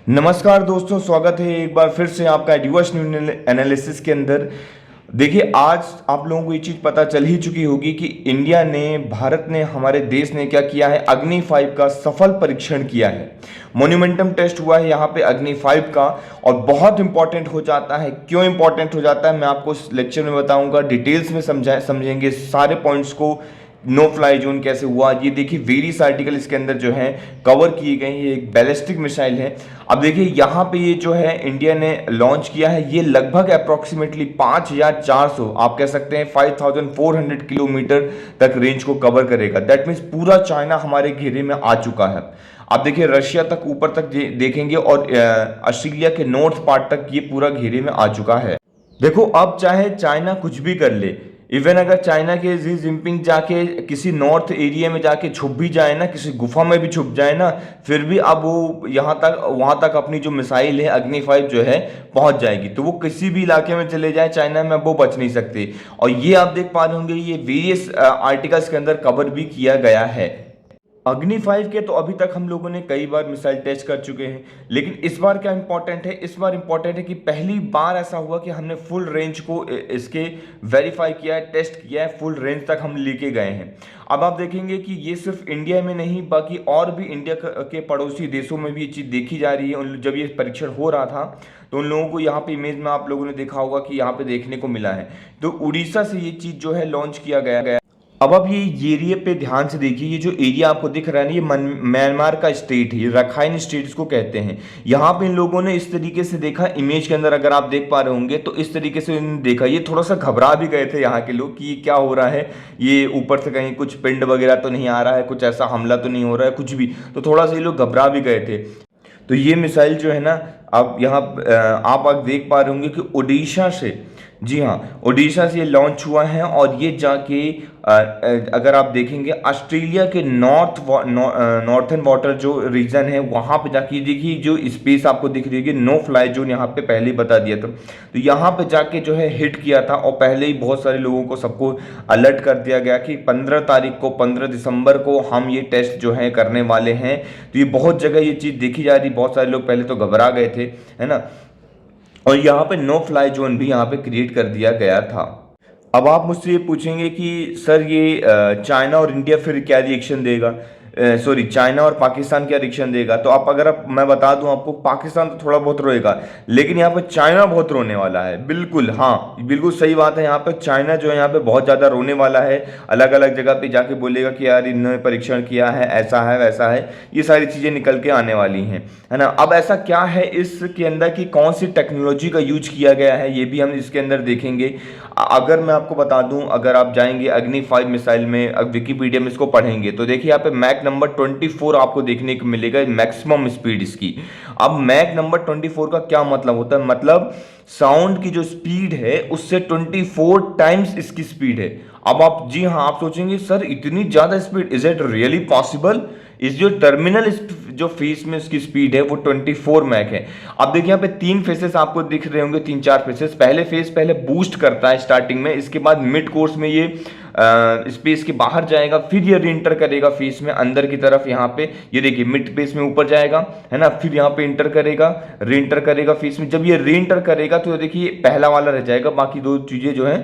नमस्कार दोस्तों, स्वागत है एक बार फिर से आपका डिवर्स न्यूज एनालिसिस के अंदर। देखिए, आज आप लोगों को ये चीज़ पता चल ही चुकी होगी कि इंडिया ने, भारत ने, हमारे देश ने क्या किया है, अग्नि 5 का सफल परीक्षण किया है। मोन्यूमेंटम टेस्ट हुआ है यहाँ पे अग्नि 5 का, और बहुत इंपॉर्टेंट हो जाता है। क्यों इंपॉर्टेंट हो जाता है मैं आपको इस लेक्चर में बताऊंगा, डिटेल्स में समझेंगे सारे पॉइंट्स को। नो फ्लाई जोन कैसे हुआ, ये देखिए वेरियस आर्टिकल इसके अंदर जो है कवर किए गए हैं। ये एक बैलिस्टिक मिसाइल है। अब देखिए यहाँ पे ये जो है इंडिया ने लॉन्च किया है, ये लगभग अप्रोक्सीमेटली 5400, आप कह सकते हैं 5400 किलोमीटर तक रेंज को कवर करेगा। दैट मीन्स पूरा चाइना हमारे घेरे में आ चुका है। आप देखिए रशिया तक, ऊपर तक देखेंगे, और ऑस्ट्रेलिया के नॉर्थ पार्ट तक ये पूरा घेरे में आ चुका है। देखो, अब चाहे चाइना कुछ भी कर ले, इवन अगर चाइना के जी जिनपिंग जाके किसी नॉर्थ एरिया में जाके छुप भी जाए ना, किसी गुफा में भी छुप जाए ना, फिर भी अब वो यहाँ तक, वहाँ तक अपनी जो मिसाइल है अग्नि 5 जो है पहुँच जाएगी। तो वो किसी भी इलाके में चले जाए चाइना में, वो बच नहीं सकते। और ये आप देख पा रहे होंगे, ये वेरियस आर्टिकल्स के अंदर कवर भी किया गया है। अग्नि 5 के तो अभी तक हम लोगों ने कई बार मिसाइल टेस्ट कर चुके हैं, लेकिन इस बार क्या इंपॉर्टेंट है, इस बार इंपॉर्टेंट है कि पहली बार ऐसा हुआ कि हमने फुल रेंज को इसके वेरीफाई किया है, टेस्ट किया है, फुल रेंज तक हम लेके गए हैं। अब आप देखेंगे कि ये सिर्फ इंडिया में नहीं, बाकी और भी इंडिया के पड़ोसी देशों में भी ये चीज़ देखी जा रही है। जब ये परीक्षण हो रहा था तो उन लोगों को यहाँ पे इमेज में आप लोगों ने देखा होगा कि यहाँ पे देखने को मिला है। तो उड़ीसा से ये चीज़ जो है लॉन्च किया गया। अब आप ये एरिया पे ध्यान से देखिए, ये जो एरिया आपको दिख रहा है ना, ये म्यांमार का स्टेट है, ये रखाइन स्टेट इसको कहते हैं। यहाँ पे इन लोगों ने इस तरीके से देखा, इमेज के अंदर अगर आप देख पा रहे होंगे तो इस तरीके से इन्होंने देखा। ये थोड़ा सा घबरा भी गए थे यहाँ के लोग कि ये क्या हो रहा है, ये ऊपर से कहीं कुछ पिंड वगैरह तो नहीं आ रहा है, कुछ ऐसा हमला तो नहीं हो रहा है, कुछ भी। तो थोड़ा सा ये लोग घबरा भी गए थे। तो ये मिसाइल जो है ना, आप यहाँ आप देख पा रहे होंगे कि उड़ीसा से, जी हाँ, उड़ीसा से ये लॉन्च हुआ है, और ये जाके अगर आप देखेंगे ऑस्ट्रेलिया के नॉर्थन वाटर जो रीजन है वहाँ पे जाके देखिए, जो स्पेस आपको दिख रही है, नो फ्लाई जोन यहाँ पे पहले ही बता दिया था। तो यहाँ पे जाके जो है हिट किया था, और पहले ही बहुत सारे लोगों को, सबको अलर्ट कर दिया गया कि 15 तारीख को, 15 दिसंबर को हम ये टेस्ट जो है करने वाले हैं। तो ये बहुत जगह ये चीज़ देखी जा रही, बहुत सारे लोग पहले तो घबरा गए थे, है ना। और यहाँ पे नो फ्लाई जोन भी यहाँ पे क्रिएट कर दिया गया था। अब आप मुझसे ये पूछेंगे कि सर ये चाइना और इंडिया फिर क्या रिएक्शन देगा, सॉरी चाइना और पाकिस्तान क्या रिएक्शन देगा। तो मैं बता दूं आपको, पाकिस्तान तो थोड़ा बहुत रोएगा, लेकिन यहाँ पे चाइना बहुत रोने वाला है। बिल्कुल, हाँ, बिल्कुल सही बात है। यहाँ पे चाइना जो है यहाँ पे बहुत ज़्यादा रोने वाला है। अलग अलग जगह पे जाके बोलेगा कि यार इन्होंने परीक्षण किया है, ऐसा है वैसा है, ये सारी चीज़ें निकल के आने वाली हैं, है ना। अब ऐसा क्या है इसके अंदर कि कौन सी टेक्नोलॉजी का यूज किया गया है, ये भी हम इसके अंदर देखेंगे। अगर मैं आपको बता दूं, अगर आप जाएंगे अग्नि 5 मिसाइल में, विकिपीडिया में इसको पढ़ेंगे तो देखिए यहाँ पे मैक नंबर 24 आपको देखने को मिलेगा, मैक्सिमम स्पीड इसकी। अब मैक नंबर 24 का क्या मतलब होता है, मतलब साउंड की जो स्पीड है उससे 24 टाइम्स इसकी स्पीड है। अब आप, जी हाँ, आप सोचेंगे सर इतनी ज्यादा speed, is it really possible. इस जो टर्मिनल जो फेस में इसकी स्पीड है वो 24 मैक है। अब देखिए यहाँ पे 3 फेसेस आपको दिख रहे होंगे, 3-4 फेसेस। पहले फेस पहले बूस्ट करता है स्टार्टिंग में, इसके बाद मिड कोर्स में ये स्पेस के बाहर जाएगा, फिर ये रीएंटर करेगा फेस में अंदर की तरफ। यहाँ पे ये देखिए मिड फेस में ऊपर जाएगा, है ना, फिर यहाँ पे इंटर करेगा, रीएंटर करेगा फेस में। जब ये रीएंटर करेगा तो देखिए पहला वाला रह जाएगा, बाकी 2 चीजें जो है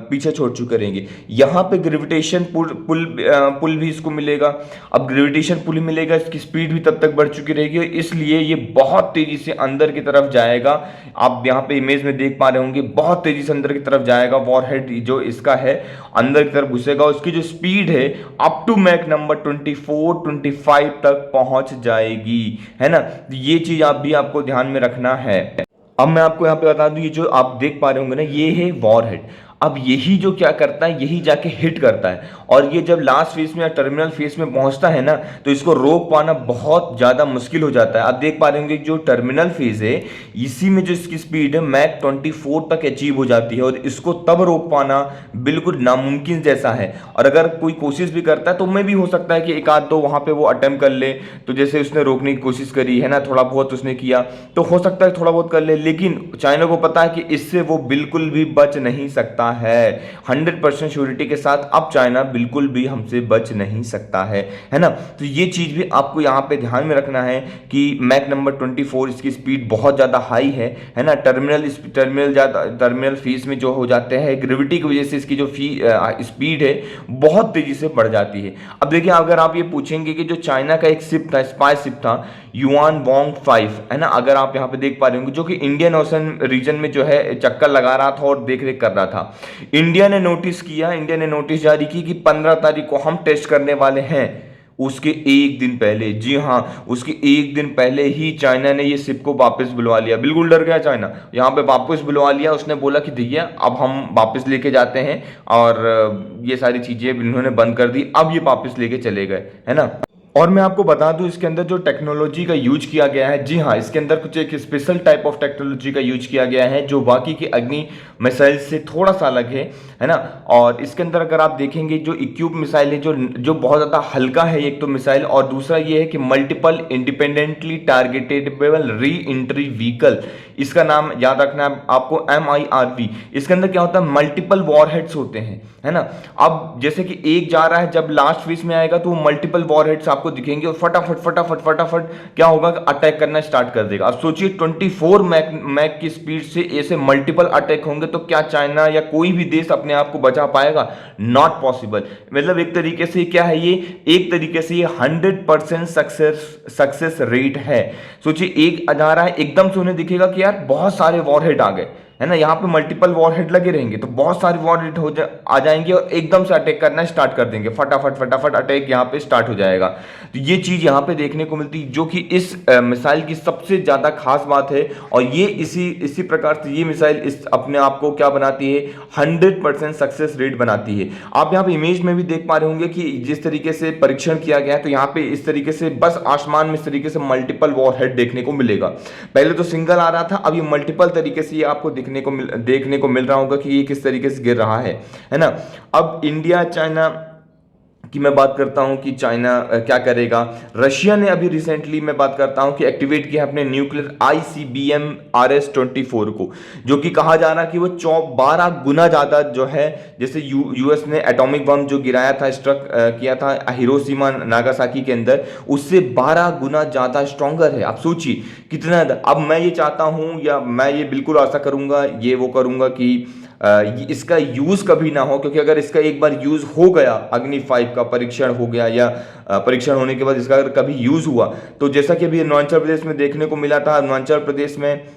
पीछे छोड़ चुके रहेंगे। यहाँ पे ग्रेविटेशन पुल भी इसको मिलेगा। अब ग्रेविटेशन पुल मिलेगा, इसकी स्पीड भी तब तक बढ़ चुकी रहेगी, इसलिए ये बहुत तेजी से अंदर की तरफ जाएगा। आप यहाँ पे इमेज में देख पा रहे होंगे, बहुत तेजी से अंदर की तरफ जाएगा। वॉरहेड जो इसका है अंदर की तरफ घुसेगा, उसकी जो स्पीड है अप टू मैक नंबर 24-25 तक पहुंच जाएगी, है ना। ये चीज आपको ध्यान में रखना है। अब मैं आपको यहाँ पे बता दूं, ये जो आप देख पा रहे होंगे ना, ये है वॉरहेड। अब यही जो क्या करता है, यही जाके हिट करता है, और ये जब लास्ट फेज में या टर्मिनल फेज में पहुंचता है ना, तो इसको रोक पाना बहुत ज्यादा मुश्किल हो जाता है। आप देख पा रहे होंगे जो टर्मिनल फेज है, इसी में जो इसकी स्पीड है मैक 24 तक अचीव हो जाती है, और इसको तब रोक पाना बिल्कुल नामुमकिन जैसा है। और अगर कोई कोशिश भी करता है तो में भी हो सकता है कि एक आध दो वहां पे वो अटेम्प्ट कर ले, तो जैसे उसने रोकने की कोशिश करी है ना, थोड़ा बहुत उसने किया, तो हो सकता है थोड़ा बहुत कर ले, लेकिन चाइना को पता है कि इससे वो बिल्कुल भी बच नहीं सकता सकता है 100% श्योरिटी के साथ। अब चाइना बिल्कुल भी हमसे बच नहीं सकता है ना। तो ये चीज़ भी आपको यहाँ पे ध्यान में रखना है कि मैक नंबर 24 इसकी स्पीड बहुत ज़्यादा हाई है ना। टर्मिनल फीस में जो हो जाते हैं ग्रेविटी की वजह से इसकी जो स्पीड है बहुत तेजी से बढ़ जाती है। अब देखिए, अगर आप ये पूछेंगे कि जो चाइना का एक शिप था, स्पाई शिप था युआन वोंग 5, है ना, अगर आप यहाँ पे देख पा रहे होंगे, जो कि इंडियन ओशन रीजन में जो है चक्कर लगा रहा था और देख रेख कर रहा था। इंडिया ने नोटिस जारी की कि 15 तारीख को हम टेस्ट करने वाले हैं। उसके एक दिन पहले, जी हाँ, उसके एक दिन पहले ही चाइना ने ये शिप को वापस बुलवा लिया। बिल्कुल डर गया चाइना, यहाँ पे वापस बुलवा लिया। उसने बोला कि भैया अब हम वापस लेके जाते हैं, और ये सारी चीजें इन्होंने बंद कर दी। अब ये वापस लेके चले गए, है ना। और मैं आपको बता दूं, इसके अंदर जो टेक्नोलॉजी का यूज किया गया है, जी हाँ, इसके अंदर कुछ एक स्पेशल टाइप ऑफ टेक्नोलॉजी का यूज किया गया है जो बाकी की अग्नि मिसाइल से थोड़ा सा अलग है ना। और इसके अंदर अगर आप देखेंगे, जो इक्विप मिसाइल है, जो बहुत ज़्यादा हल्का है एक तो मिसाइल, और दूसरा ये है कि multiple independently targetable re entry vehicle, इसका नाम याद रखना है आपको, MIRV। इसके अंदर क्या होता है, मल्टीपल वॉरहेड्स होते हैं, है ना। अब जैसे कि एक जा रहा है, जब लास्ट फेज में आएगा तो वो मल्टीपल वॉरहेड्स आपको दिखेंगे और फटाफट फटाफट फटाफट क्या होगा, अटैक करना स्टार्ट कर देगा। अब सोचिए 24 मैक की स्पीड से ऐसे मल्टीपल अटैक होंगे तो क्या चाइना या कोई भी देश अपने आप को बचा पाएगा? Not possible. मतलब एक तरीके से क्या है ये, एक तरीके से ये 100% सक्सेस रेट है। सोचिए एक जा रहा है, एकदम से उन्हें दिखेगा कि यार बहुत सारे वॉरहेड आ गए, है ना, यहाँ पे मल्टीपल वॉरहेड लगे रहेंगे तो बहुत सारे वॉरहेड आ जाएंगे और एकदम से अटैक करना स्टार्ट कर देंगे, फटाफट फटाफट अटैक यहाँ पे स्टार्ट हो जाएगा। तो ये चीज यहाँ पे देखने को मिलती है, जो कि इस मिसाइल की सबसे ज्यादा खास बात है। और ये इसी प्रकार से ये मिसाइल इस अपने आप को क्या बनाती है, 100% सक्सेस रेट बनाती है। आप यहाँ पे इमेज में भी देख पा रहे होंगे कि जिस तरीके से परीक्षण किया गया है, तो यहाँ पे इस तरीके से बस आसमान में इस तरीके से मल्टीपल वॉरहेड देखने को मिलेगा। पहले तो सिंगल आ रहा था, अब ये मल्टीपल तरीके से ये आपको देखने को मिल रहा होगा कि ये किस तरीके से गिर रहा है ना। अब इंडिया चाइना की मैं बात करता हूं कि चाइना क्या करेगा। रशिया ने अभी रिसेंटली मैं बात करता हूं कि एक्टिवेट किया अपने न्यूक्लियर ICBM RS-24 को, जो कि कहा जा रहा है कि वो 12 गुना ज्यादा जो है, जैसे यूएस ने एटॉमिक बम जो गिराया था, स्ट्रक किया था हिरोशिमा नागासाकी के अंदर, उससे 12 गुना ज्यादा स्ट्रॉन्गर है। आप सोचिए कितना। अब मैं ये चाहता हूं, या मैं ये बिल्कुल आशा करूंगा, ये वो करूंगा कि इसका यूज कभी ना हो, क्योंकि अगर इसका एक बार यूज हो गया, अग्नि 5 का परीक्षण हो गया, या परीक्षण होने के बाद इसका अगर कभी यूज हुआ, तो जैसा कि अभी अरुणाचल प्रदेश में देखने को मिला था, अरुणाचल प्रदेश में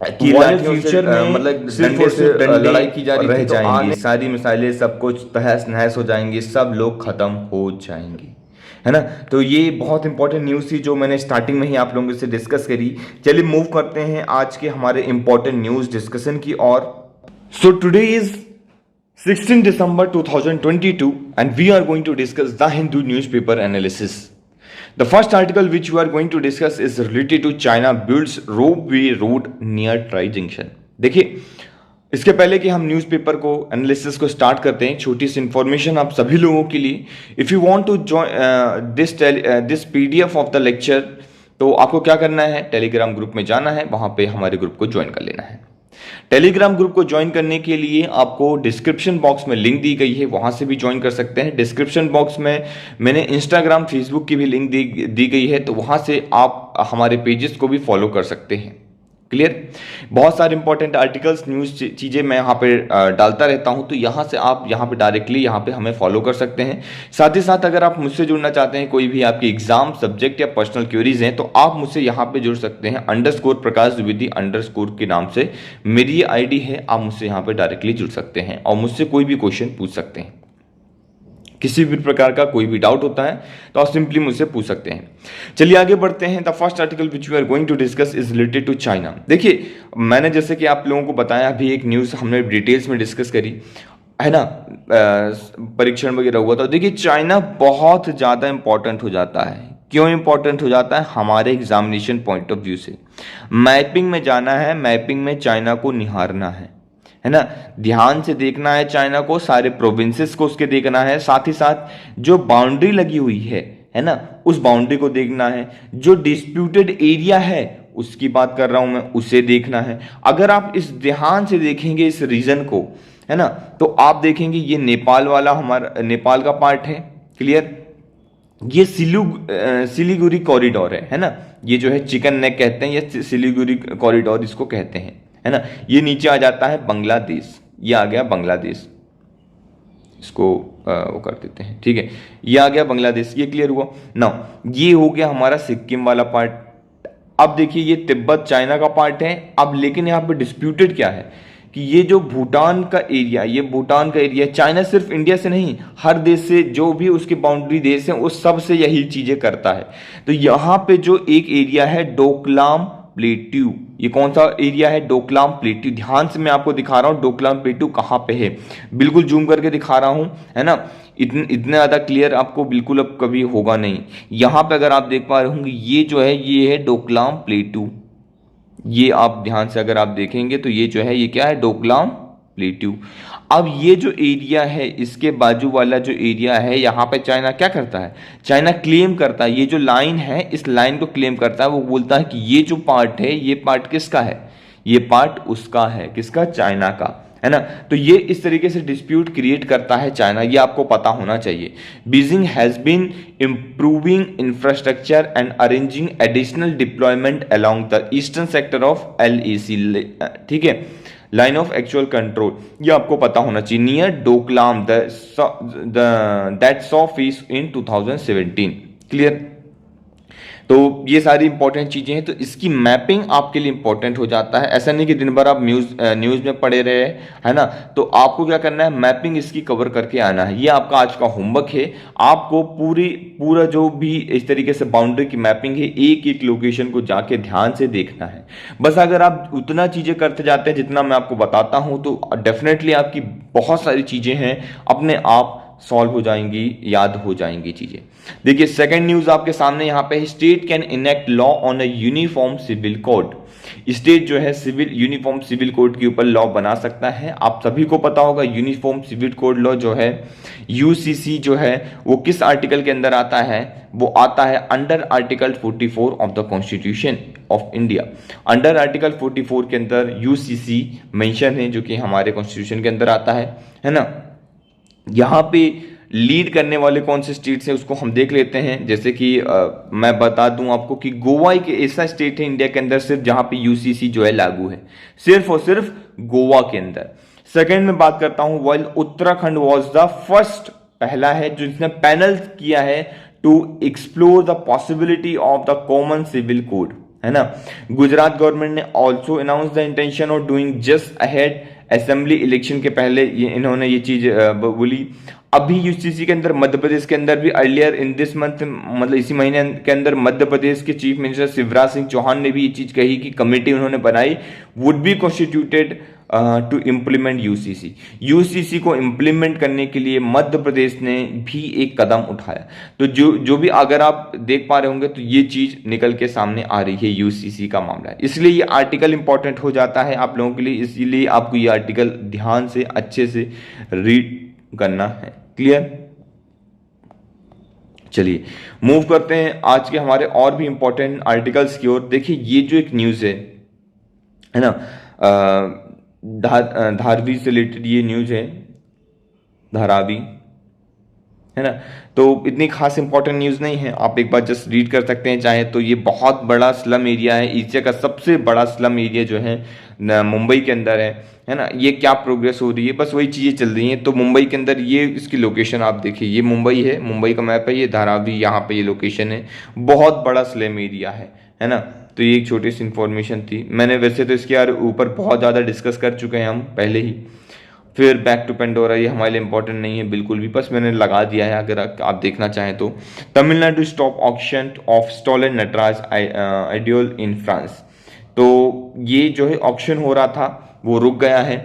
फ्यूचर में मतलब डंडे से लड़ाई की जा रही थी, तो जाएंगी सारी मिसाइलें, सब कुछ तहस नहस हो जाएंगी, सब लोग खत्म हो जाएंगे, है ना। तो ये बहुत इंपॉर्टेंट न्यूज़ थी जो मैंने स्टार्टिंग में ही आप लोगों से डिस्कस करी। चलिए मूव करते हैं आज के हमारे इंपॉर्टेंट न्यूज़ डिस्कशन की ओर। So today is 16 December 2022 and we are going to discuss the Hindu newspaper analysis. The first article which we are going to discuss is related to China builds roadway road near Tri Junction. देखिए, इसके पहले कि हम newspaper को analysis को start करते हैं, छोटी सी इंफॉर्मेशन आप सभी लोगों के लिए। If you want to join this PDF of the lecture, तो आपको क्या करना है, टेलीग्राम ग्रुप में जाना है, वहां पे हमारे ग्रुप को ज्वाइन कर लेना है। टेलीग्राम ग्रुप को ज्वाइन करने के लिए आपको डिस्क्रिप्शन बॉक्स में लिंक दी गई है, वहां से भी ज्वाइन कर सकते हैं। डिस्क्रिप्शन बॉक्स में मैंने इंस्टाग्राम, फेसबुक की भी लिंक दी गई है, तो वहां से आप हमारे पेजेस को भी फॉलो कर सकते हैं। क्लियर। बहुत सारे इंपॉर्टेंट आर्टिकल्स, न्यूज़ चीज़ें मैं यहाँ पे डालता रहता हूँ, तो यहाँ से आप यहाँ पे डायरेक्टली यहाँ पे हमें फॉलो कर सकते हैं। साथ ही साथ अगर आप मुझसे जुड़ना चाहते हैं, कोई भी आपकी एग्जाम सब्जेक्ट या पर्सनल क्वेरीज हैं, तो आप मुझसे यहाँ पे जुड़ सकते हैं। _प्रकाश द्विवेदी _ के नाम से मेरी ID है, आप मुझसे यहाँ पे डायरेक्टली जुड़ सकते हैं और मुझसे कोई भी क्वेश्चन पूछ सकते हैं। किसी भी प्रकार का कोई भी डाउट होता है तो आप सिंपली मुझसे पूछ सकते हैं। चलिए आगे बढ़ते हैं। The first article which we are going to discuss is related to China. देखिए, मैंने जैसे कि आप लोगों को बताया, अभी एक न्यूज़ हमने डिटेल्स में डिस्कस करी, है ना, परीक्षण वगैरह हुआ था। देखिए, चाइना बहुत ज़्यादा इंपॉर्टेंट हो जाता है। क्यों इंपॉर्टेंट हो जाता है? हमारे एग्जामिनेशन पॉइंट ऑफ व्यू से। मैपिंग में जाना है, मैपिंग में चाइना को निहारना है ना, ध्यान से देखना है चाइना को, सारे प्रोविंसेस को उसके देखना है, साथ ही साथ जो बाउंड्री लगी हुई है ना, उस बाउंड्री को देखना है। जो डिस्प्यूटेड एरिया है उसकी बात कर रहा हूं मैं, उसे देखना है। अगर आप इस ध्यान से देखेंगे इस रीजन को, है ना। तो आप देखेंगे ये नेपाल वाला हमारा नेपाल का पार्ट है, क्लियर। ये सिलीगुड़ी कॉरिडोर है ना। ये जो है चिकन नेक कहते हैं, ये सिलीगुड़ी कॉरिडोर इसको कहते हैं, है ना। ये नीचे आ जाता है बांग्लादेश, ये आ गया बांग्लादेश, इसको वो कर देते हैं, ठीक है। ये आ गया बांग्लादेश, ये क्लियर हुआ ना। ये हो गया हमारा सिक्किम वाला पार्ट। अब देखिए ये तिब्बत चाइना का पार्ट है। अब लेकिन यहाँ पे डिस्प्यूटेड क्या है कि ये जो भूटान का एरिया, ये भूटान का एरिया, चाइना सिर्फ इंडिया से नहीं, हर देश से जो भी उसके बाउंड्री देश हैं उस सब से यही चीजें करता है। तो यहाँ पे जो एक एरिया है डोकलाम प्लेट्यू, ये कौन सा एरिया है? डोकलाम प्लेट्यू। ध्यान से मैं आपको दिखा रहा हूं डोकलाम प्लेट्यू कहां पे है, बिल्कुल जूम करके दिखा रहा हूं, है ना। इतने ज्यादा क्लियर आपको बिल्कुल अब कभी होगा नहीं। यहां पे अगर आप देख पा रहे होंगे ये जो है ये है डोकलाम प्लेट्यू। ये आप ध्यान से अगर आप देखेंगे तो ये जो है ये क्या है? डोकलाम प्लेट्यू। अब ये जो एरिया है इसके बाजू वाला जो एरिया है यहाँ पे चाइना क्या करता है? चाइना क्लेम करता है, ये जो लाइन है इस लाइन को क्लेम करता है। वो बोलता है कि ये जो पार्ट है ये पार्ट किसका है? ये पार्ट उसका है, किसका? चाइना का, है ना। तो ये इस तरीके से डिस्प्यूट क्रिएट करता है चाइना, ये आपको पता होना चाहिए। Beijing has been improving infrastructure and arranging additional deployment along the eastern sector of LAC, ठीक है, लाइन ऑफ एक्चुअल कंट्रोल। ये आपको पता होना चाहिए। Near Doklam that saw peace in 2017, clear. तो ये सारी इंपॉर्टेंट चीजें हैं, तो इसकी मैपिंग आपके लिए इंपॉर्टेंट हो जाता है। ऐसा नहीं कि दिन भर आप न्यूज में पड़े रहे, है ना। तो आपको क्या करना है? मैपिंग इसकी कवर करके आना है। ये आपका आज का होमवर्क है। आपको पूरा जो भी इस तरीके से बाउंड्री की मैपिंग है एक एक लोकेशन को जाके ध्यान से देखना है। बस अगर आप उतना चीजें करते जाते हैं जितना मैं आपको बताता हूं तो डेफिनेटली आपकी बहुत सारी चीजें हैं अपने आप सॉल्व हो जाएंगी, याद हो जाएंगी चीजें। देखिए सेकंड न्यूज आपके सामने यहां पे, state can enact law on a uniform civil code. State जो है यूनिफॉर्म सिविल कोड के ऊपर लॉ बना सकता है। आप सभी को पता होगा यूनिफॉर्म सिविल कोड लॉ जो है UCC जो है वो किस आर्टिकल के अंदर आता है? वो आता है under article 44 of the constitution of India. Under article 44 के अंदर UCC मेंशन है, जो कि हमारे कॉन्स्टिट्यूशन के अंदर आता है ना। यहाँ पे लीड करने वाले कौन से स्टेट्स हैं उसको हम देख लेते हैं। जैसे कि मैं बता दूं आपको कि गोवा एक ऐसा स्टेट है इंडिया के अंदर सिर्फ जहां पे UCC जो है लागू है, सिर्फ और सिर्फ गोवा के अंदर। सेकंड में बात करता हूं, while Uttarakhand was the first, पहला है जो जिसने पैनल किया है to explore the possibility of the common civil code, है ना। गुजरात गवर्नमेंट ने also announce the intention of doing just ahead assembly election के पहले इन्होंने ये चीज बोली। अभी UCC के अंदर मध्य प्रदेश के अंदर भी अर्लियर इन दिस मंथ, मतलब इसी महीने के अंदर मध्य प्रदेश के चीफ मिनिस्टर शिवराज सिंह चौहान ने भी ये चीज कही कि कमेटी उन्होंने बनाई would be constituted to implement UCC को इम्प्लीमेंट करने के लिए मध्य प्रदेश ने भी एक कदम उठाया। तो जो भी अगर आप देख पा रहे होंगे तो ये चीज निकल के सामने आ रही है, UCC का मामला है। इसलिए ये आर्टिकल इंपॉर्टेंट हो जाता है आप लोगों के लिए, इसलिए आपको ये आर्टिकल ध्यान से अच्छे से रीड करना है, क्लियर। चलिए मूव करते हैं आज के हमारे और भी इंपॉर्टेंट आर्टिकल्स की ओर। देखिए ये जो एक न्यूज है ना, धारावी से रिलेटेड ये न्यूज है, धारावी, है ना। तो इतनी खास इंपॉर्टेंट न्यूज नहीं है, आप एक बार जस्ट रीड कर सकते हैं चाहे तो। ये बहुत बड़ा स्लम एरिया है, एशिया का सबसे बड़ा स्लम एरिया जो है मुंबई के अंदर है ना। ये क्या प्रोग्रेस हो रही है, बस वही चीजें चल रही हैं। तो मुंबई के अंदर ये इसकी लोकेशन आप देखिए, ये मुंबई है, मुंबई का मैप है, ये धारावी यहाँ पे ये लोकेशन है। बहुत बड़ा स्लम एरिया है ना। तो ये एक छोटी सी इंफॉर्मेशन थी, मैंने वैसे तो इसके ऊपर बहुत ज़्यादा डिस्कस कर चुके हैं हम पहले ही। फिर बैक टू पेंडोरा, ये हमारे लिए इंपॉर्टेंट नहीं है बिल्कुल भी, बस मैंने लगा दिया है अगर आप देखना चाहें तो। Tamil Nadu stop auction of stolen Nataraja idol in France. तो ये जो है ऑक्शन हो रहा था वो रुक गया है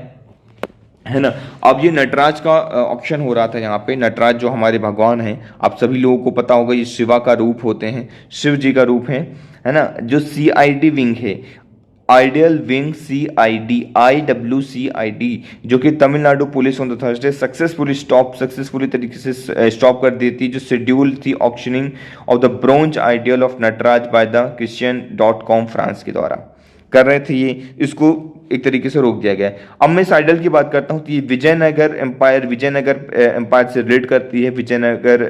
ना। अब ये नटराज का ऑक्शन हो रहा था यहाँ पे। नटराज जो हमारे भगवान हैं, आप सभी लोगों को पता होगा ये शिवा का रूप होते हैं, शिव जी का रूप है ना। जो CID विंग है, आइडियल विंग IWCID, जो कि Tamil Nadu police on the Thursday successfully तरीके से स्टॉप कर देती, जो शेड्यूल थी auctioning of the bronze idol of Nataraja by the Christian.com France के द्वारा। कर रहे थे ये, इसको एक तरीके से रोक दिया गया है। अब मैं इस आइडल की बात करता हूँ तो ये विजयनगर एम्पायर से रिलेट करती है। विजयनगर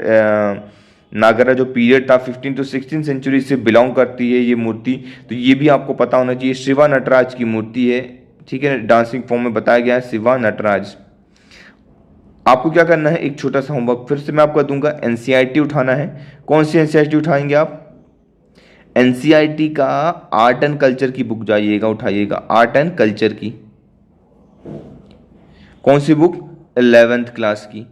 नागरा जो पीरियड था 15 to 16 सेंचुरी से बिलोंग करती है ये मूर्ति। तो ये भी आपको पता होना चाहिए। शिवा नटराज की मूर्ति है, ठीक है, डांसिंग फॉर्म में बताया गया है शिवा नटराज। आपको क्या करना है, एक छोटा सा होमवर्क फिर से मैं आपको दूंगा, एनसीईआरटी उठाना है। कौन सी एनसीईआरटी उठाएंगे आप? एनसीईआरटी का आर्ट एंड कल्चर की बुक जाइएगा, उठाइएगा, आर्ट एंड कल्चर की। कौन सी बुक? 11th क्लास की,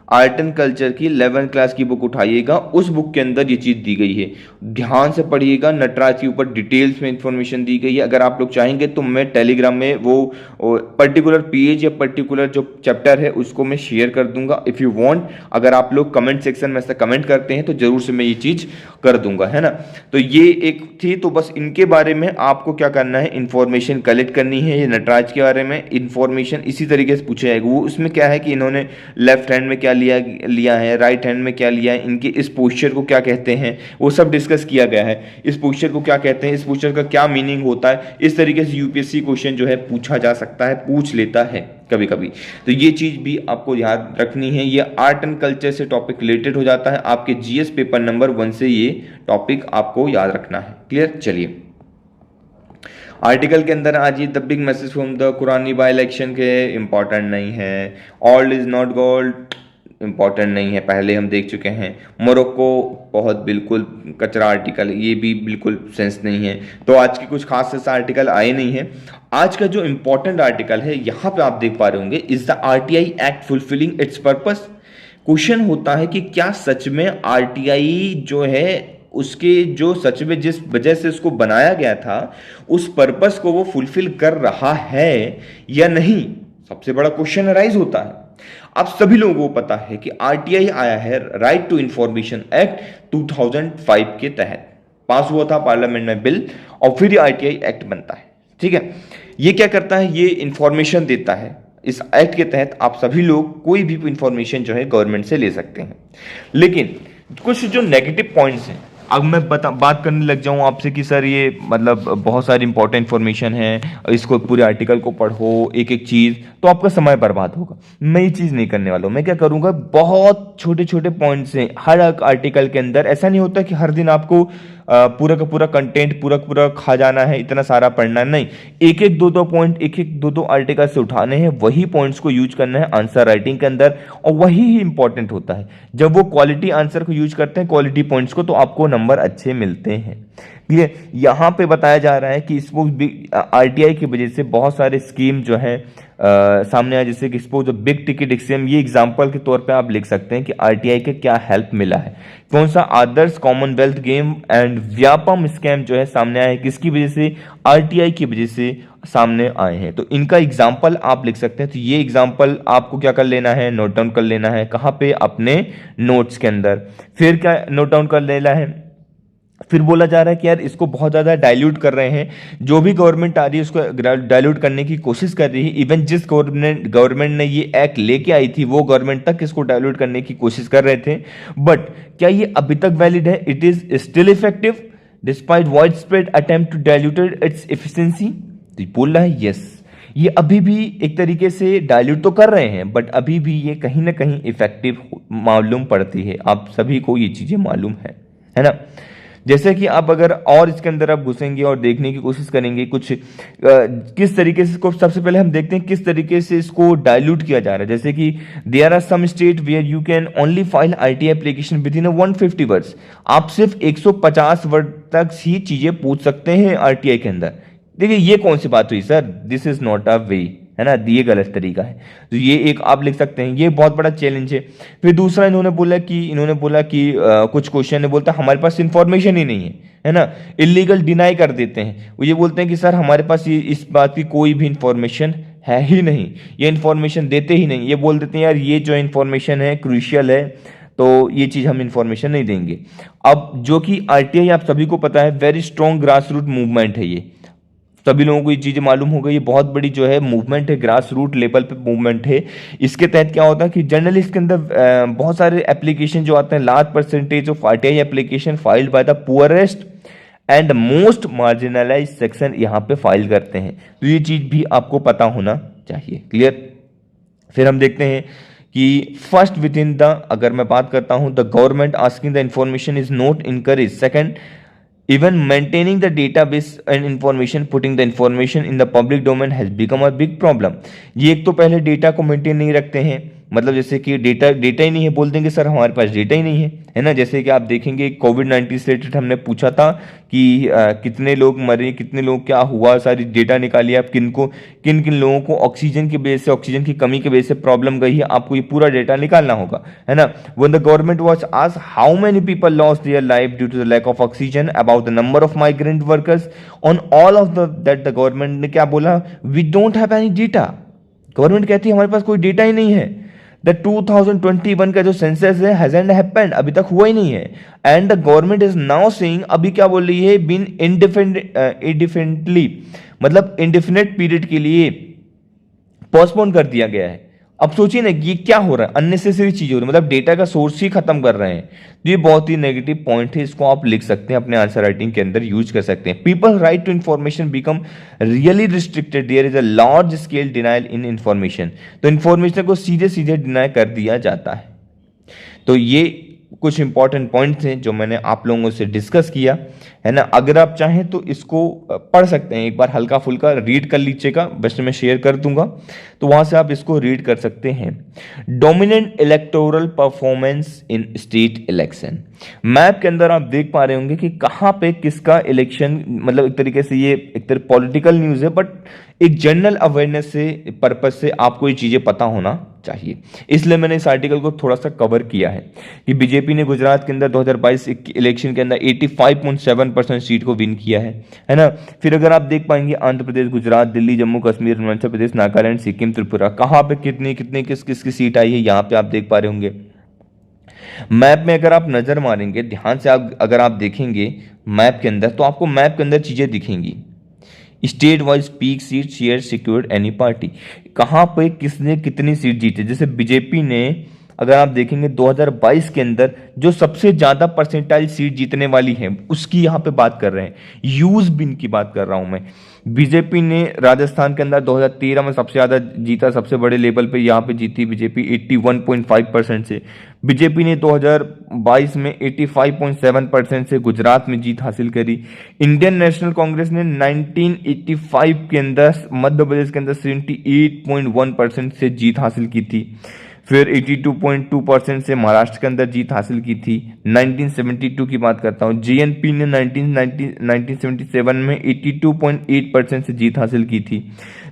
आर्ट एंड कल्चर की 11th क्लास की बुक उठाइएगा। उस बुक के अंदर ये चीज़ दी गई है, ध्यान से पढ़िएगा। नटराज के ऊपर डिटेल्स में इंफॉर्मेशन दी गई है। अगर आप लोग चाहेंगे तो मैं टेलीग्राम में वो पर्टिकुलर पेज या पर्टिकुलर जो चैप्टर है उसको मैं शेयर कर दूंगा इफ़ यू वांट। अगर आप लोग कमेंट सेक्शन में ऐसा कमेंट करते हैं तो जरूर से मैं ये चीज़ कर दूंगा, है ना। तो ये एक थी, तो बस इनके बारे में आपको क्या करना है, इंफॉर्मेशन कलेक्ट करनी है। ये नटराज के बारे में इंफॉर्मेशन इसी तरीके से पूछा जाएगा। वो उसमें क्या है कि इन्होंने लेफ्ट हैंड में क्या लिया है, राइट हैंड में क्या लिया है, इनके इस पोस्चर को क्या कहते हैं, वो सब डिस्कस किया गया है। इस पोस्चर को क्या कहते हैं, इस पोस्चर का क्या मीनिंग होता है, इस तरीके से यूपीएससी क्वेश्चन जो है पूछा जा सकता है, पूछ लेता है कभी कभी। तो ये चीज भी आपको याद रखनी है। ये आर्ट एंड कल्चर से टॉपिक रिलेटेड हो जाता है। आपके जीएस पेपर नंबर 1 से ये टॉपिक आपको याद रखना है। क्लियर? चलिए आर्टिकल के अंदर आज ये the big message from the Kairana by election के इंपॉर्टेंट नहीं है। Old is not gold important नहीं है, पहले हम देख चुके हैं। मोरक्को बहुत बिल्कुल कचरा आर्टिकल, ये भी बिल्कुल सेंस नहीं है। तो आज की कुछ खास ऐसा आर्टिकल आए नहीं है। आज का जो इंपॉर्टेंट आर्टिकल है यहाँ पे आप देख पा रहे होंगे, is the RTI act fulfilling it's purpose. Question होता है कि क्या सच में आरटीआई जो है उसके जो सच में जिस वजह से उसको बनाया गया था उस पर्पस को वो फुलफिल कर रहा है या नहीं, सबसे बड़ा क्वेश्चन अराइज होता है। आप सभी लोगों को पता है कि आरटीआई आया है राइट टू इंफॉर्मेशन एक्ट 2005 के तहत, पास हुआ था पार्लियामेंट में बिल, और फिर ये आरटीआई एक्ट बनता है। ठीक है, ये क्या करता है, ये इंफॉर्मेशन देता है। इस एक्ट के तहत आप सभी लोग कोई भी इंफॉर्मेशन जो है गवर्नमेंट से ले सकते हैं। लेकिन कुछ जो नेगेटिव पॉइंट्स हैं, अब मैं बात करने लग जाऊं आपसे कि सर ये मतलब बहुत सारी इंपॉर्टेंट इन्फॉर्मेशन है, इसको पूरे आर्टिकल को पढ़ो एक एक चीज़, तो आपका समय बर्बाद होगा। मैं ये चीज़ नहीं करने वाला हूँ। मैं क्या करूँगा, बहुत छोटे छोटे पॉइंट्स हैं हर आर्टिकल के अंदर। ऐसा नहीं होता कि हर दिन आपको पूरा का पूरा कंटेंट पूरा खा जाना है, इतना सारा पढ़ना है, नहीं। एक एक दो पॉइंट, एक एक दो आर्टिकल से उठाने हैं, वही पॉइंट्स को यूज करना है आंसर राइटिंग के अंदर, और वही ही इंपॉर्टेंट होता है। जब वो क्वालिटी आंसर को यूज करते हैं, क्वालिटी पॉइंट्स को, तो आपको नंबर अच्छे मिलते हैं। क्लियर? यहाँ पे बताया जा रहा है कि इसको आरटीआई की वजह से बहुत सारे स्कीम जो है सामने आया, जैसे कि सपोज बिग टिकट एग्जाम, ये एग्जांपल के तौर पे आप लिख सकते हैं कि आरटीआई के क्या हेल्प मिला है। कौन सा? Adarsh Commonwealth game and Vyapam scam जो है सामने आया है, किसकी वजह से? आरटीआई की वजह से सामने आए हैं। तो इनका एग्जाम्पल आप लिख सकते हैं। तो ये एग्जाम्पल आपको क्या कर लेना है, नोट डाउन कर लेना है। कहाँ पे? अपने नोट्स के अंदर। फिर क्या नोट डाउन कर लेना है? फिर बोला जा रहा है कि यार इसको बहुत ज़्यादा डाइल्यूट कर रहे हैं। जो भी गवर्नमेंट आ रही है उसको डाइल्यूट करने की कोशिश कर रही है। इवन जिस गवर्नमेंट ने ये एक्ट लेके आई थी वो गवर्नमेंट तक इसको डाइल्यूट करने की कोशिश कर रहे थे। बट क्या ये अभी तक वैलिड है? It is still effective despite wide spread attempt to diluted its efficiency. तो बोल रहा है यस, ये अभी भी एक तरीके से डाइल्यूट तो कर रहे हैं, बट अभी भी ये कहीं ना कहीं इफेक्टिव मालूम पड़ती है। आप सभी को ये चीज़ें मालूम है ना। जैसे कि आप अगर और इसके अंदर आप घुसेंगे और देखने की कोशिश करेंगे कुछ किस तरीके से इसको, सबसे पहले हम देखते हैं किस तरीके से इसको डाइल्यूट किया जा रहा है। जैसे कि there are some state where you can only file ITI application within 150 words. आप सिर्फ 150 वर्ड तक ही चीजें पूछ सकते हैं आरटीआई के अंदर। देखिए ये कौन सी बात हुई sir, this is not a way, है ना, ये गलत तरीका है। तो ये एक आप लिख सकते हैं, ये बहुत बड़ा चैलेंज है। फिर दूसरा इन्होंने बोला कि कुछ क्वेश्चन है, बोलता है हमारे पास इंफॉर्मेशन ही नहीं है ना, इलीगल डिनाई कर देते हैं। वो ये बोलते हैं कि सर हमारे पास ये इस बात की कोई भी इंफॉर्मेशन है ही नहीं, ये इंफॉर्मेशन देते ही नहीं। ये बोल देते हैं यार ये जो इंफॉर्मेशन है क्रूशियल है, तो ये चीज़ हम इंफॉर्मेशन नहीं देंगे। अब जो कि आरटीआई आप सभी को पता है very strong grass root movement है। ये सभी लोगों को ये चीज़ें मालूम हो गई, ये बहुत बड़ी जो है मूवमेंट है, ग्रास रूट लेवल पे मूवमेंट है। इसके तहत क्या होता है कि जनरली इसके अंदर बहुत सारे एप्लीकेशन जो आते हैं, large percentage of RTI application filed by the poorest and most marginalise section यहाँ पे फाइल करते हैं। तो ये चीज भी आपको पता होना चाहिए। क्लियर। फिर हम देखते हैं कि फर्स्ट विद इन द, अगर मैं बात करता हूं, the government asking the information is not encourage. Second, even maintaining the database and information, putting the information in the public domain has become a big problem। ये एक तो पहले data को मेंटेन नहीं रखते हैं, मतलब जैसे कि डेटा ही नहीं है, बोल देंगे सर हमारे पास डेटा ही नहीं है ना। जैसे कि आप देखेंगे कोविड-19 से रिलेटेड हमने पूछा था कि कितने लोग मरे, कितने लोग क्या हुआ, सारी डेटा निकालिए आप, किन किन लोगों को ऑक्सीजन की वजह से, ऑक्सीजन की कमी की वजह से प्रॉब्लम गई है, आपको ये पूरा डेटा निकालना होगा, है ना। When the government was asked how many people lost their life due to the lack of oxygen, about the number of migrant workers, on all of that the government ने क्या बोला, we don't have any data. Government कहती है हमारे पास कोई data ही नहीं है। The 2021 का जो सेंसस है हैजंट हैपेंड, अभी तक हुआ ही नहीं है। And the government is now saying, अभी क्या बोल रही है, बीन इंडिफिनिटली, मतलब इंडिफिनिट पीरियड के लिए पोस्टपोन कर दिया गया है। अब सोचिए ना ये क्या हो रहा है, अननेसेसरी चीज हो रही है, मतलब डेटा का सोर्स ही खत्म कर रहे हैं। तो ये बहुत ही नेगेटिव पॉइंट है, इसको आप लिख सकते हैं अपने आंसर राइटिंग के अंदर यूज कर सकते हैं। People right to information become really restricted, there is a large scale denial in information. तो इन्फॉर्मेशन को सीधे सीधे डिनाई कर दिया जाता है। तो ये कुछ इंपॉर्टेंट पॉइंट्स हैं जो मैंने आप लोगों से डिस्कस किया, है ना। अगर आप चाहें तो इसको पढ़ सकते हैं, एक बार हल्का फुल्का रीड कर लीजिएगा, बस मैं शेयर कर दूंगा, तो वहां से आप इसको रीड कर सकते हैं। Dominant electoral performance in state election, map के अंदर आप देख पा रहे होंगे कि कहां पे किसका इलेक्शन, मतलब एक तरीके से ये एक तरह पॉलिटिकल न्यूज है, बट एक जनरल अवेयरनेस से पर्पज से आपको ये चीजें पता होना चाहिए, इसलिए मैंने इस आर्टिकल को थोड़ा सा कवर किया है कि बीजेपी ने गुजरात के अंदर 2022 इलेक्शन के अंदर 85.7% सीट को विन किया है ना। फिर अगर आप देख पाएंगे आंध्र प्रदेश, गुजरात, दिल्ली, जम्मू कश्मीर, अरुणाचल प्रदेश, नागालैंड, सिक्किम, त्रिपुरा, कहां पे कितनी कितनी किस किस की सीट आई है, यहां पे आप देख पा रहे होंगे। मैप में अगर आप नजर मारेंगे ध्यान से, आप अगर आप देखेंगे मैप के अंदर, तो आपको मैप के अंदर चीजें दिखेंगी। State wise peak seat share secured any party, कहां पे किसने कितनी सीट जीती। जैसे बीजेपी ने, अगर आप देखेंगे 2022 के अंदर जो सबसे ज्यादा परसेंटाइल सीट जीतने वाली है उसकी यहां पे बात कर रहे हैं, यूज बिन की बात कर रहा हूं मैं। बीजेपी ने राजस्थान के अंदर 2013 में सबसे ज्यादा जीता, सबसे बड़े लेवल पे यहां पे जीती बीजेपी 81.5% से। बीजेपी ने 2022 में 85.7% से गुजरात में जीत हासिल करी। इंडियन नेशनल कांग्रेस ने 1985 के अंदर मध्य प्रदेश के अंदर 78.1% से जीत हासिल की थी। फिर 82.2% से महाराष्ट्र के अंदर जीत हासिल की थी। 1972 की बात करता हूँ, जेएनपी ने 1977 में 82.8% से जीत हासिल की थी।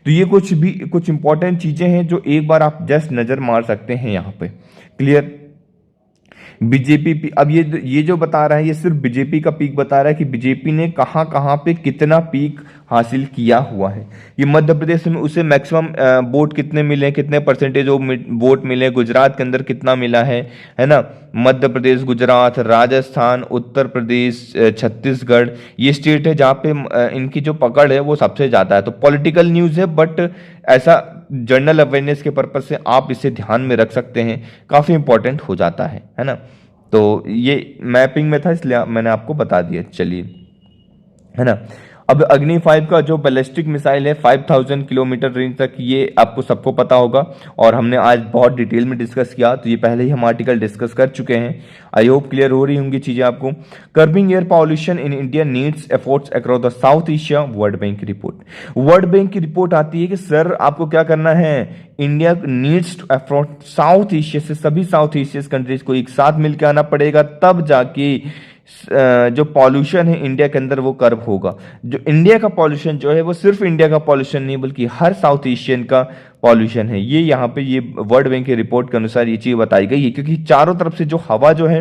तो ये कुछ इंपॉर्टेंट चीजें हैं जो एक बार आप जस्ट नजर मार सकते हैं यहाँ पे। क्लियर। बीजेपी, अब ये जो बता रहा है ये सिर्फ बीजेपी का पीक बता रहा है कि बीजेपी ने कहां कहां पे कितना पीक हासिल किया हुआ है। ये मध्य प्रदेश में उसे मैक्सिमम वोट कितने मिले, कितने परसेंटेज वोट मिले, गुजरात के अंदर कितना मिला है ना। मध्य प्रदेश, गुजरात, राजस्थान, उत्तर प्रदेश, छत्तीसगढ़, ये स्टेट है जहाँ पे इनकी जो पकड़ है वो सबसे ज्यादा है। तो पॉलिटिकल न्यूज है, बट ऐसा जनरल अवेयरनेस के पर्पज से आप इसे ध्यान में रख सकते हैं, काफी इंपॉर्टेंट हो जाता है ना। तो ये मैपिंग में था इसलिए मैंने आपको बता दिया। चलिए, है ना। अब अग्नि 5 का जो बैलिस्टिक मिसाइल है 5000 किलोमीटर रेंज तक, ये आपको सबको पता होगा और हमने आज बहुत डिटेल में डिस्कस किया, तो ये पहले ही हम आर्टिकल डिस्कस कर चुके हैं। आई होप क्लियर हो रही होंगी चीजें आपको। Curbing air pollution in India needs efforts across the South Asia, World Bank की रिपोर्ट। वर्ल्ड बैंक की रिपोर्ट आती है कि सर आपको क्या करना है, India needs to effort South Asia से, सभी साउथ एशियन कंट्रीज को एक साथ मिलकर आना पड़ेगा, तब जाके जो पॉल्यूशन है इंडिया के अंदर वो कर्व होगा। जो इंडिया का पॉल्यूशन जो है वो सिर्फ इंडिया का पॉल्यूशन नहीं बल्कि हर साउथ एशियन का पॉल्यूशन है। ये यहाँ पे ये वर्ल्ड बैंक की रिपोर्ट के अनुसार ये चीज बताई गई है, क्योंकि चारों तरफ से जो हवा जो है,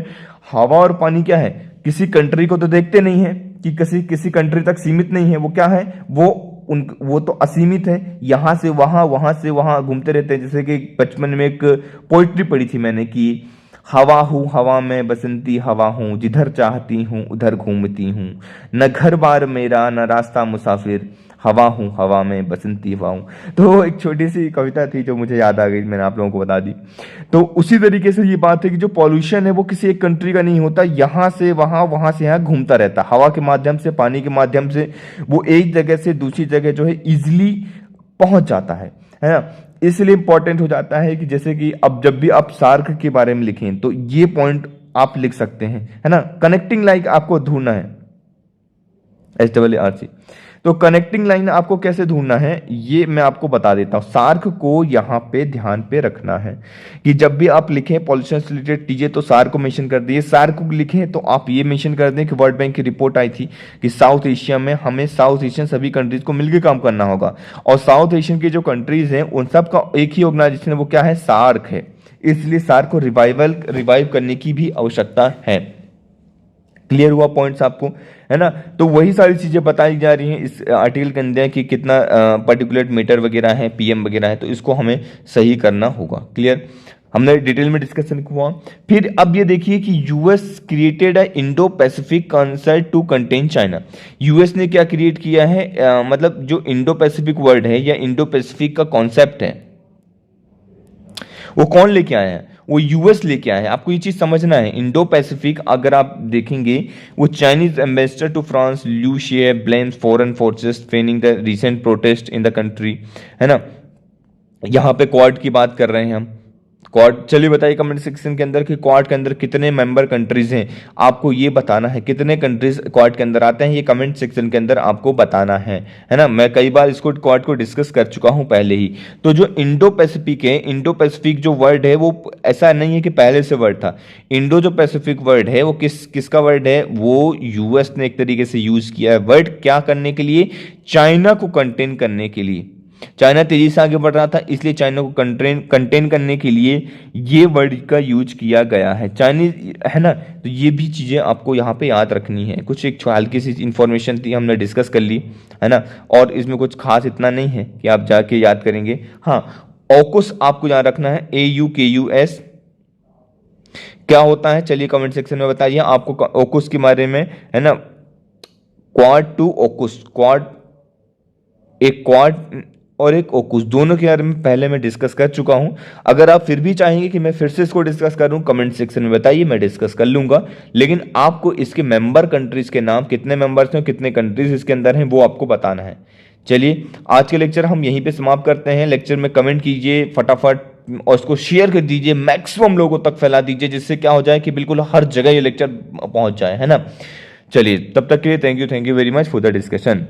हवा और पानी क्या है, किसी कंट्री को तो देखते नहीं है कि किसी कंट्री तक सीमित नहीं है, वो क्या है, वो तो असीमित है, यहां से वहां से वहां घूमते रहते हैं। जैसे कि बचपन में एक पोइट्री पढ़ी थी मैंने कि हवा हूँ हवा में बसंती हवा हूँ, जिधर चाहती हूँ उधर घूमती हूँ, न घर बार मेरा न रास्ता मुसाफिर, हवा हूँ हवा में बसंती हवा हूँ। तो एक छोटी सी कविता थी जो मुझे याद आ गई, मैंने आप लोगों को बता दी। तो उसी तरीके से ये बात है कि जो पॉल्यूशन है वो किसी एक कंट्री का नहीं होता, यहाँ से वहाँ वहाँ से यहाँ घूमता रहता, हवा के माध्यम से, पानी के माध्यम से वो एक जगह से दूसरी जगह जो है इजिली पहुंच जाता है ना। इसलिए इंपॉर्टेंट हो जाता है कि जैसे कि अब जब भी आप सार्क के बारे में लिखें तो ये पॉइंट आप लिख सकते हैं, है ना। कनेक्टिंग लाइन आपको ढूंढना है, SRC। तो कनेक्टिंग लाइन आपको कैसे ढूंढना है ये मैं आपको बता देता हूं। सार्क को यहां पे ध्यान पे रखना है कि जब भी आप लिखें पॉल्यूशन से रिलेटेड चीजें तो सार्क को मेंशन कर दिए। सार्क को लिखें तो आप ये मेंशन कर दें कि वर्ल्ड बैंक की रिपोर्ट आई थी कि साउथ एशिया में हमें साउथ एशियन सभी कंट्रीज को मिलकर काम करना होगा, और साउथ एशियन की जो कंट्रीज हैं उन सब का एक ही ऑर्गेनाइजेशन है, वो क्या है, सार्क है। इसलिए सार्क को रिवाइव करने की भी आवश्यकता है। क्लियर हुआ पॉइंट्स आपको, है ना। तो वही सारी चीजें बताई जा रही हैं इस आर्टिकल के अंदर कि कितना पर्टिकुलेट मीटर वगैरह है, PM वगैरह है, तो इसको हमें सही करना होगा। क्लियर, हमने डिटेल में डिस्कशन हुआ। फिर अब ये देखिए कि US created a Indo Pacific concept to contain China. US ने क्या क्रिएट किया है, मतलब जो इंडो पैसिफिक वर्ड है या इंडो पैसिफिक का कॉन्सेप्ट है वो कौन लेके आया है, वो यूएस लेके आया है। आपको ये चीज समझना है। इंडो पैसिफिक अगर आप देखेंगे वो Chinese ambassador to France Lu Shaye blames foreign forces training the recent protest in the country, है ना। यहाँ पे क्वाड की बात कर रहे हैं हम। क्वाड, चलिए बताइए कमेंट सेक्शन के अंदर कि क्वाड के अंदर कितने मेंबर कंट्रीज हैं, आपको ये बताना है। कितने कंट्रीज क्वाड के अंदर आते हैं ये कमेंट सेक्शन के अंदर आपको बताना है ना। मैं कई बार इसको क्वाड को डिस्कस कर चुका हूं पहले ही। तो जो इंडो पैसिफिक है, इंडो पैसिफिक जो वर्ड है वो ऐसा नहीं है कि पहले से वर्ड था। इंडो जो पैसिफिक वर्ड है वो किसका वर्ड है, वो यूएस ने एक तरीके से यूज किया है वर्ड, क्या करने के लिए, चाइना को कंटेन करने के लिए। चाइना तेजी से आगे बढ़ रहा था, इसलिए चाइना को कंटेन करने के लिए ये वर्ड का यूज किया गया है, चाइनीज, है ना। तो ये भी चीजें आपको यहाँ पे याद रखनी है। कुछ एक हल्की सी इंफॉर्मेशन थी, हमने डिस्कस कर ली, है ना। और इसमें कुछ खास इतना नहीं है कि आप जाके याद करेंगे। हाँ, ऑकुस आपको याद रखना है, AUKUS क्या होता है, चलिए कमेंट सेक्शन में बताइए आपको ऑकुस के बारे में, है ना। क्वाड टू ऑकुस, क्वाड, एक क्वाड और एक ओकुस, दोनों के बारे में पहले मैं डिस्कस कर चुका हूं। अगर आप फिर भी चाहेंगे कि मैं फिर से इसको डिस्कस करूं, कमेंट सेक्शन में बताइए, मैं डिस्कस कर लूंगा। लेकिन आपको इसके मेंबर कंट्रीज के नाम, कितने मेंबर्स हैं, कितने कंट्रीज इसके अंदर हैं, वो आपको बताना है। चलिए आज के लेक्चर हम यहीं पे समाप्त करते हैं। लेक्चर में कमेंट कीजिए फटाफट और इसको शेयर कर दीजिए, मैक्सिमम लोगों तक फैला दीजिए, जिससे क्या हो जाए कि बिल्कुल हर जगह ये लेक्चर पहुंच जाए, है ना। चलिए तब तक के लिए thank you very much for the discussion.